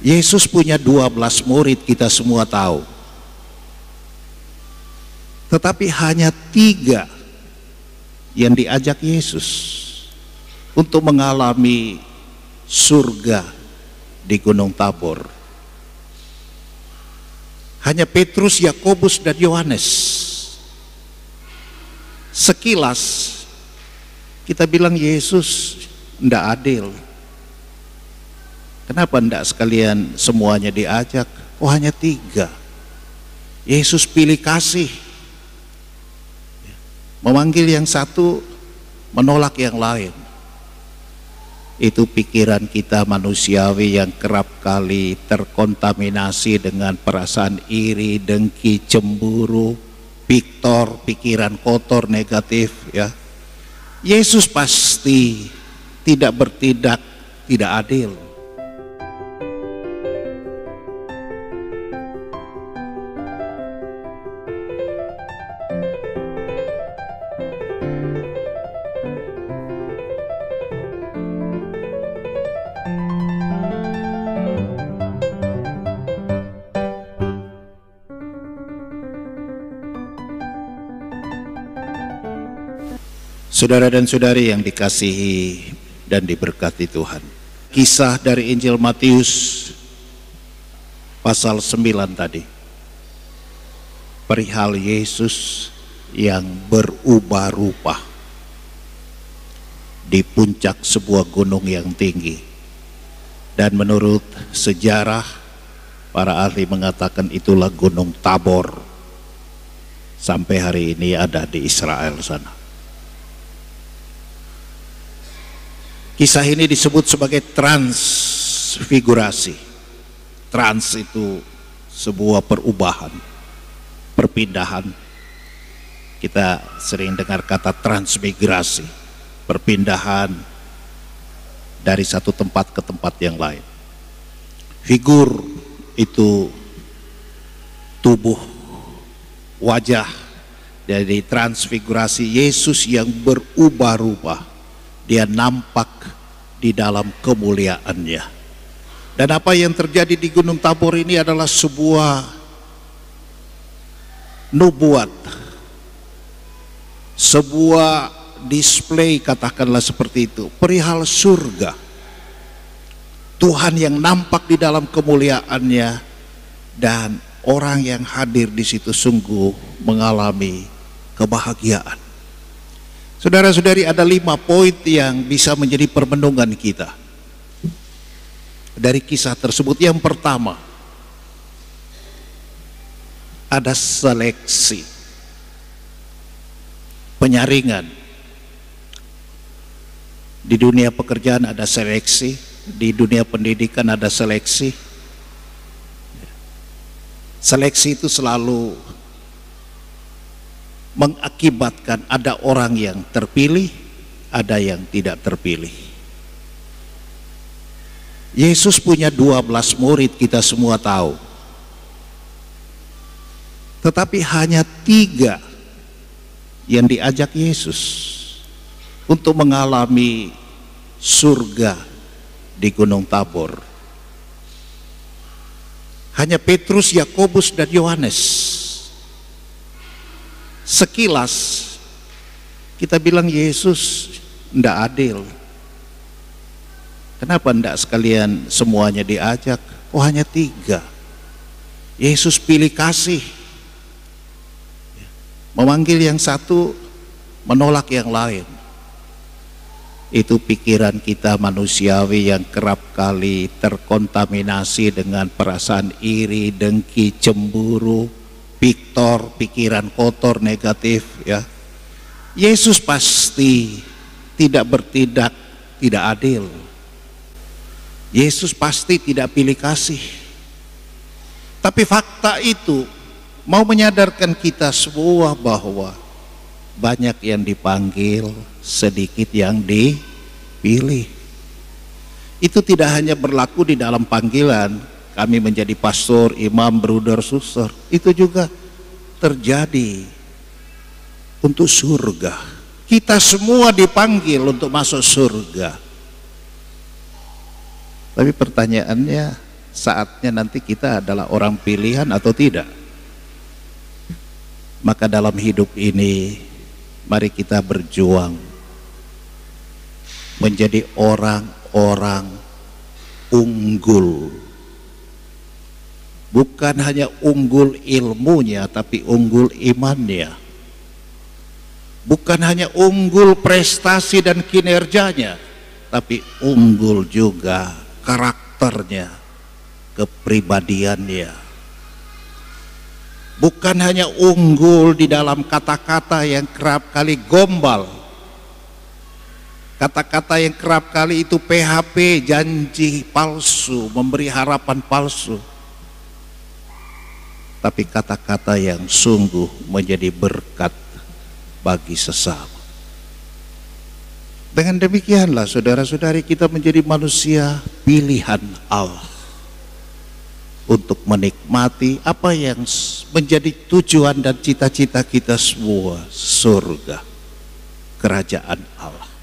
Yesus punya 12 murid, kita semua tahu. Tetapi hanya 3 yang diajak Yesus untuk mengalami surga di Gunung Tabor. Hanya Petrus, Yakobus, dan Yohanes. Sekilas kita bilang Yesus tidak adil. Kenapa tidak sekalian semuanya diajak? Oh, hanya 3. Yesus pilih kasih, memanggil yang satu, menolak yang lain. Itu pikiran kita manusiawi yang kerap kali terkontaminasi dengan perasaan iri, dengki, cemburu, pikiran kotor, negatif, ya. Yesus pasti tidak bertindak tidak adil. Saudara dan saudari yang dikasihi dan diberkati Tuhan, kisah dari Injil Matius pasal 9 tadi, perihal Yesus yang berubah rupa di puncak sebuah gunung yang tinggi. Dan menurut sejarah, para ahli mengatakan itulah Gunung Tabor. Sampai hari ini ada di Israel sana. Kisah ini disebut sebagai transfigurasi. Trans itu sebuah perubahan, perpindahan. Kita sering dengar kata transmigrasi, perpindahan dari satu tempat ke tempat yang lain. Figur itu tubuh, wajah. Dari transfigurasi, Yesus yang berubah-ubah. Dia nampak di dalam kemuliaannya. Dan apa yang terjadi di Gunung Tabor ini adalah sebuah nubuat, sebuah display, katakanlah seperti itu, perihal surga. Tuhan yang nampak di dalam kemuliaannya, dan orang yang hadir di situ sungguh mengalami kebahagiaan. Saudara-saudari, ada 5 poin yang bisa menjadi permenungan kita dari kisah tersebut. Yang pertama, ada seleksi, penyaringan. Di dunia pekerjaan ada seleksi, di dunia pendidikan ada seleksi. Seleksi itu selalu mengakibatkan ada orang yang terpilih, ada yang tidak terpilih. Yesus punya 12 murid, kita semua tahu. Tetapi hanya 3 yang diajak Yesus untuk mengalami surga di Gunung Tabor. Hanya Petrus, Yakobus, dan Yohanes. Sekilas kita bilang Yesus tidak adil. Kenapa tidak sekalian semuanya diajak? Oh, hanya 3. Yesus pilih kasih, memanggil yang satu, menolak yang lain. Itu pikiran kita manusiawi yang kerap kali terkontaminasi dengan perasaan iri, dengki, cemburu, pikiran kotor, negatif, ya. Yesus pasti tidak bertindak tidak adil. Yesus pasti tidak pilih kasih. Tapi fakta itu mau menyadarkan kita semua bahwa banyak yang dipanggil, sedikit yang dipilih. Itu tidak hanya berlaku di dalam panggilan kami menjadi pastor, imam, bruder, suster. Itu juga terjadi untuk surga. Kita semua dipanggil untuk masuk surga. Tapi pertanyaannya, saatnya nanti kita adalah orang pilihan atau tidak. Maka dalam hidup ini mari kita berjuang menjadi orang-orang unggul. Bukan hanya unggul ilmunya, tapi unggul imannya. Bukan hanya unggul prestasi dan kinerjanya, tapi unggul juga karakternya, kepribadiannya. Bukan hanya unggul di dalam kata-kata yang kerap kali gombal, kata-kata yang kerap kali itu PHP, janji palsu, memberi harapan palsu, tapi kata-kata yang sungguh menjadi berkat bagi sesama. Dengan demikianlah saudara-saudari, kita menjadi manusia pilihan Allah untuk menikmati apa yang menjadi tujuan dan cita-cita kita semua, surga, kerajaan Allah.